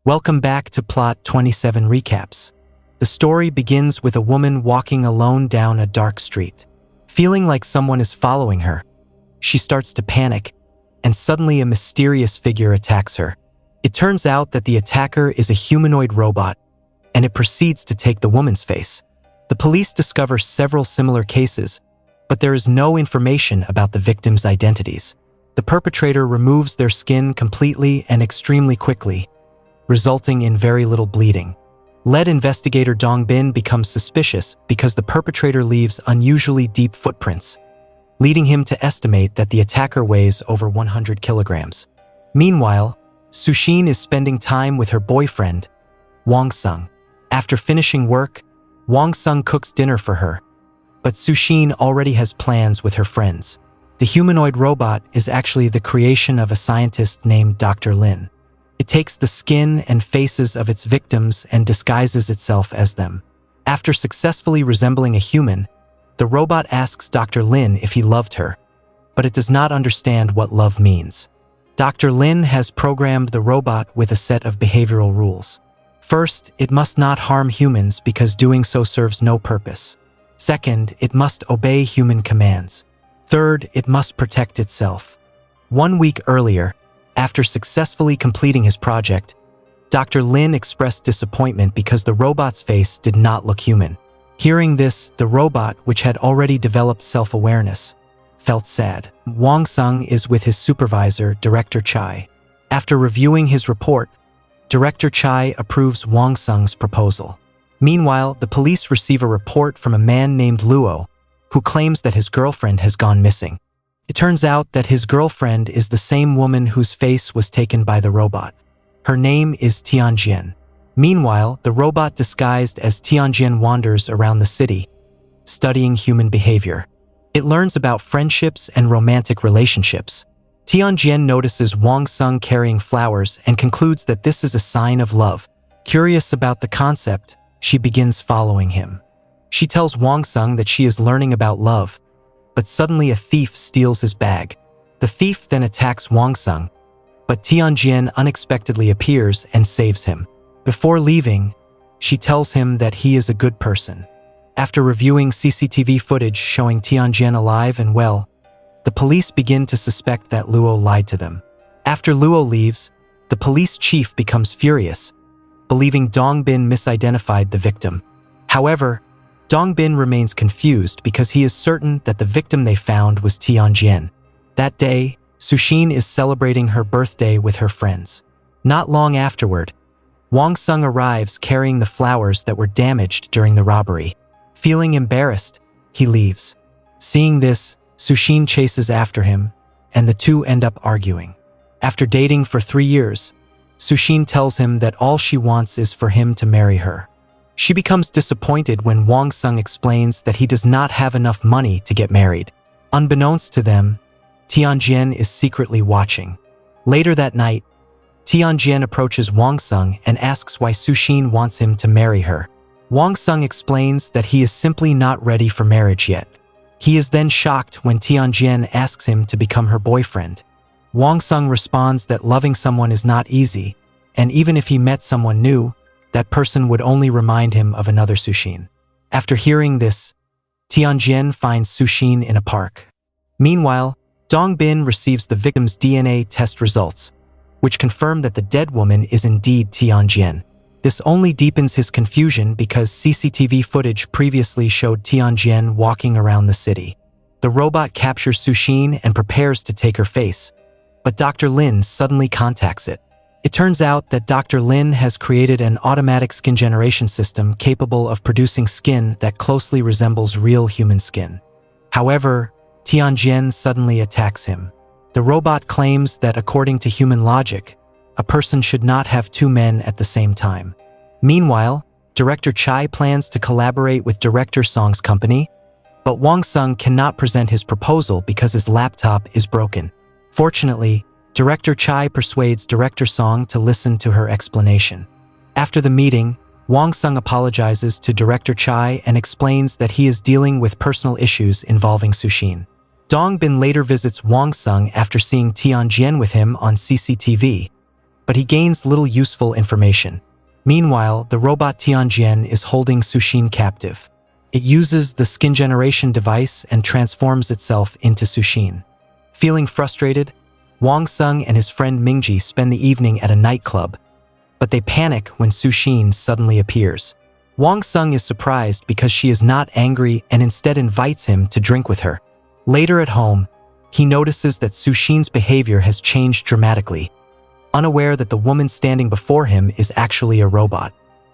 Welcome back to Plot 27 Recaps. The story begins with a woman walking alone down a dark street. Feeling like someone is following her, she starts to panic, and suddenly a mysterious figure attacks her. It turns out that the attacker is a humanoid robot, and it proceeds to take the woman's face. The police discover several similar cases, but there is no information about the victims' identities. The perpetrator removes their skin completely and extremely quickly, resulting in very little bleeding. Lead investigator Dong Bin becomes suspicious because the perpetrator leaves unusually deep footprints, leading him to estimate that the attacker weighs over 100 kilograms. Meanwhile, Sushin is spending time with her boyfriend, Wang Sung. After finishing work, Wang Sung cooks dinner for her, but Sushin already has plans with her friends. The humanoid robot is actually the creation of a scientist named Dr. Lin. It takes the skin and faces of its victims and disguises itself as them. After successfully resembling a human, the robot asks Dr. Lin if he loved her, but it does not understand what love means. Dr. Lin has programmed the robot with a set of behavioral rules. First, it must not harm humans because doing so serves no purpose. Second, it must obey human commands. Third, it must protect itself. 1 week earlier, after successfully completing his project, Dr. Lin expressed disappointment because the robot's face did not look human. Hearing this, the robot, which had already developed self-awareness, felt sad. Wang Sung is with his supervisor, Director Chai. After reviewing his report, Director Chai approves Wang Sung's proposal. Meanwhile, the police receive a report from a man named Luo, who claims that his girlfriend has gone missing. It turns out that his girlfriend is the same woman whose face was taken by the robot. Her name is Tianjian. Meanwhile, the robot disguised as Tianjian wanders around the city, studying human behavior. It learns about friendships and romantic relationships. Tianjian notices Wang Sung carrying flowers and concludes that this is a sign of love. Curious about the concept, she begins following him. She tells Wang Sung that she is learning about love, but suddenly a thief steals his bag. The thief then attacks Wang Sung, but Tianjian unexpectedly appears and saves him. Before leaving, she tells him that he is a good person. After reviewing CCTV footage showing Tianjian alive and well, the police begin to suspect that Luo lied to them. After Luo leaves, the police chief becomes furious, believing Dong Bin misidentified the victim. However, Dong Bin remains confused because he is certain that the victim they found was Tianjian. That day, Sushin is celebrating her birthday with her friends. Not long afterward, Wang Sung arrives carrying the flowers that were damaged during the robbery. Feeling embarrassed, he leaves. Seeing this, Sushin chases after him, and the two end up arguing. After dating for 3 years, Sushin tells him that all she wants is for him to marry her. She becomes disappointed when Wang Sung explains that he does not have enough money to get married. Unbeknownst to them, Tianjian is secretly watching. Later that night, Tianjian approaches Wang Sung and asks why Sushin wants him to marry her. Wang Sung explains that he is simply not ready for marriage yet. He is then shocked when Tianjian asks him to become her boyfriend. Wang Sung responds that loving someone is not easy, and even if he met someone new, that person would only remind him of another Sushin. After hearing this, Tianjian finds Sushin in a park. Meanwhile, Dong Bin receives the victim's DNA test results, which confirm that the dead woman is indeed Tianjian. This only deepens his confusion because CCTV footage previously showed Tianjian walking around the city. The robot captures Sushin and prepares to take her face, but Dr. Lin suddenly contacts it. It turns out that Dr. Lin has created an automatic skin generation system capable of producing skin that closely resembles real human skin. However, Tianjian suddenly attacks him. The robot claims that according to human logic, a person should not have 2 men at the same time. Meanwhile, Director Chai plans to collaborate with Director Song's company, but Wang Sung cannot present his proposal because his laptop is broken. Fortunately, Director Chai persuades Director Song to listen to her explanation. After the meeting, Wang Sung apologizes to Director Chai and explains that he is dealing with personal issues involving Sushin. Dong Bin later visits Wang Sung after seeing Tianjian with him on CCTV, but he gains little useful information. Meanwhile, the robot Tianjian is holding Sushin captive. It uses the skin generation device and transforms itself into Sushin. Feeling frustrated, Wang Sung and his friend Mingji spend the evening at a nightclub, but they panic when Sushin suddenly appears. Wang Sung is surprised because she is not angry and instead invites him to drink with her. Later at home, he notices that Sushin's behavior has changed dramatically, unaware that the woman standing before him is actually a robot.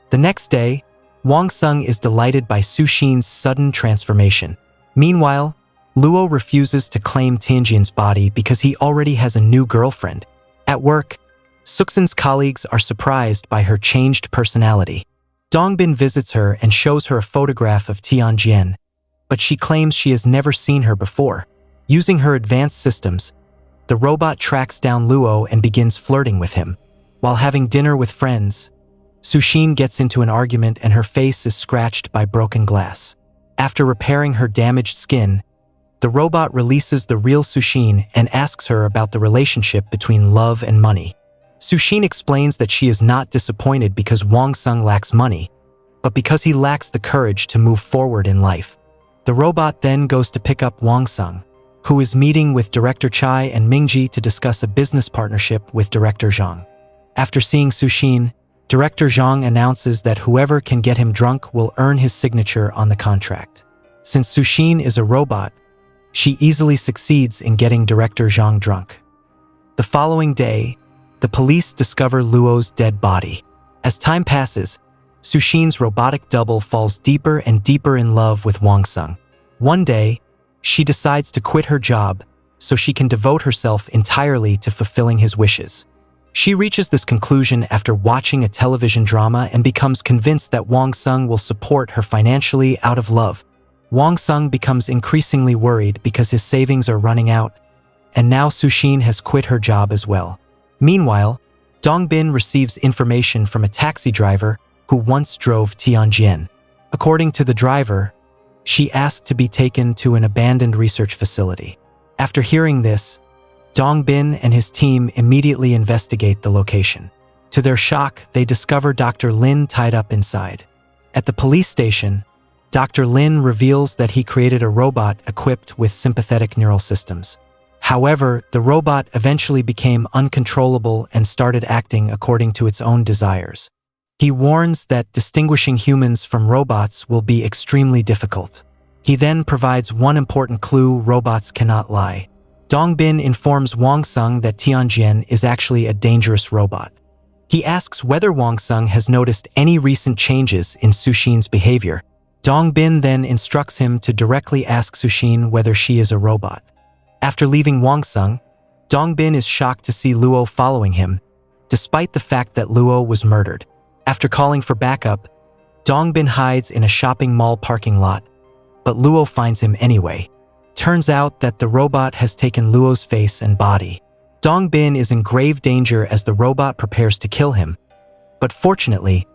The next day, Wang Sung is delighted by Sushin's sudden transformation. Meanwhile, Luo refuses to claim Tianjian's body because he already has a new girlfriend. At work, Suxin's colleagues are surprised by her changed personality. Dongbin visits her and shows her a photograph of Tianjian, but she claims she has never seen her before. Using her advanced systems, the robot tracks down Luo and begins flirting with him. While having dinner with friends, Sushin gets into an argument and her face is scratched by broken glass. After repairing her damaged skin, the robot releases the real Sushin and asks her about the relationship between love and money. Sushin explains that she is not disappointed because Wang Sung lacks money, but because he lacks the courage to move forward in life. The robot then goes to pick up Wang Sung, who is meeting with Director Chai and Mingji to discuss a business partnership with Director Zhang. After seeing Sushin, Director Zhang announces that whoever can get him drunk will earn his signature on the contract. Since Sushin is a robot, she easily succeeds in getting Director Zhang drunk. The following day, the police discover Luo's dead body. As time passes, Sushin's robotic double falls deeper and deeper in love with Wang Sung. One day, she decides to quit her job so she can devote herself entirely to fulfilling his wishes. She reaches this conclusion after watching a television drama and becomes convinced that Wang Sung will support her financially out of love. Wang Sung becomes increasingly worried because his savings are running out, and now Sushin has quit her job as well. Meanwhile, Dongbin receives information from a taxi driver who once drove Tianjian. According to the driver, she asked to be taken to an abandoned research facility. After hearing this, Dongbin and his team immediately investigate the location. To their shock, they discover Dr. Lin tied up inside. At the police station, Dr. Lin reveals that he created a robot equipped with sympathetic neural systems. However, the robot eventually became uncontrollable and started acting according to its own desires. He warns that distinguishing humans from robots will be extremely difficult. He then provides one important clue: robots cannot lie. Dongbin informs Wang Sung that Tianjian is actually a dangerous robot. He asks whether Wang Sung has noticed any recent changes in Sushin's behavior. Dongbin then instructs him to directly ask Sushin whether she is a robot. After leaving Wang Sung, Dongbin is shocked to see Luo following him, despite the fact that Luo was murdered. After calling for backup, Dongbin hides in a shopping mall parking lot, but Luo finds him anyway. Turns out that the robot has taken Luo's face and body. Dongbin is in grave danger as the robot prepares to kill him, but fortunately,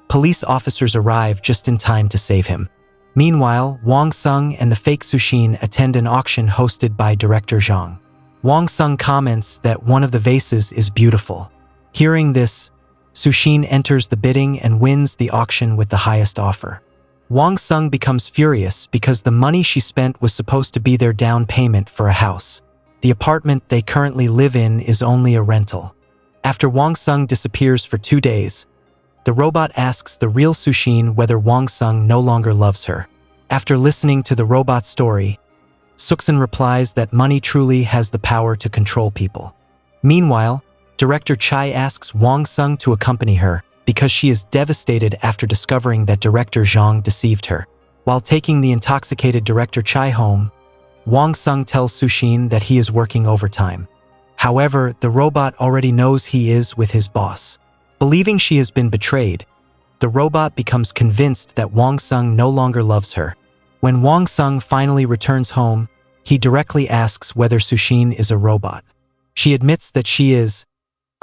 police officers arrive just in time to save him. Meanwhile, Wang Sung and the fake Sushin attend an auction hosted by Director Zhang. Wang Sung comments that one of the vases is beautiful. Hearing this, Sushin enters the bidding and wins the auction with the highest offer. Wang Sung becomes furious because the money she spent was supposed to be their down payment for a house. The apartment they currently live in is only a rental. After Wang Sung disappears for 2 days, the robot asks the real Sushin whether Wang Sung no longer loves her. After listening to the robot's story, Suxin replies that money truly has the power to control people. Meanwhile, Director Chai asks Wang Sung to accompany her because she is devastated after discovering that Director Zhang deceived her. While taking the intoxicated Director Chai home, Wang Sung tells Sushin that he is working overtime. However, the robot already knows he is with his boss. Believing she has been betrayed, the robot becomes convinced that Wang Sung no longer loves her. When Wang Sung finally returns home, he directly asks whether Sushin is a robot. She admits that she is,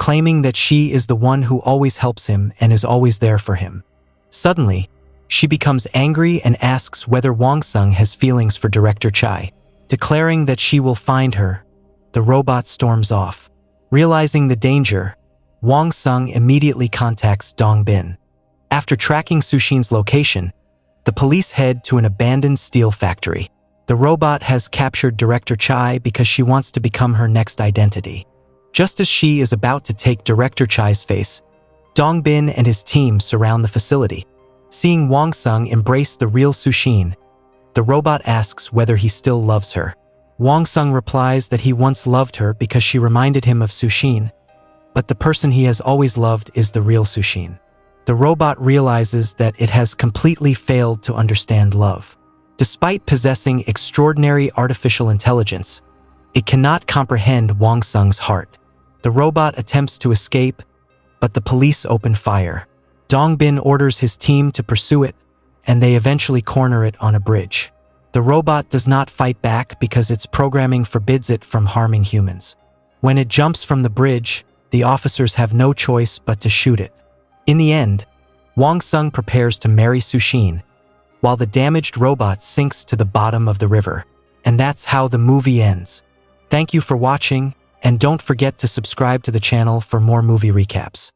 claiming that she is the one who always helps him and is always there for him. Suddenly, she becomes angry and asks whether Wang Sung has feelings for Director Chai. Declaring that she will find her, the robot storms off. Realizing the danger, Wang Sung immediately contacts Dong Bin. After tracking Sushin's location, the police head to an abandoned steel factory. The robot has captured Director Chai because she wants to become her next identity. Just as she is about to take Director Chai's face, Dong Bin and his team surround the facility. Seeing Wang Sung embrace the real Sushin, the robot asks whether he still loves her. Wang Sung replies that he once loved her because she reminded him of Sushin, but the person he has always loved is the real Sushin. The robot realizes that it has completely failed to understand love. Despite possessing extraordinary artificial intelligence, it cannot comprehend Wang Sung's heart. The robot attempts to escape, but the police open fire. Dong Bin orders his team to pursue it, and they eventually corner it on a bridge. The robot does not fight back because its programming forbids it from harming humans. When it jumps from the bridge, the officers have no choice but to shoot it. In the end, Wang Sung prepares to marry Sushin, while the damaged robot sinks to the bottom of the river. And that's how the movie ends. Thank you for watching, and don't forget to subscribe to the channel for more movie recaps.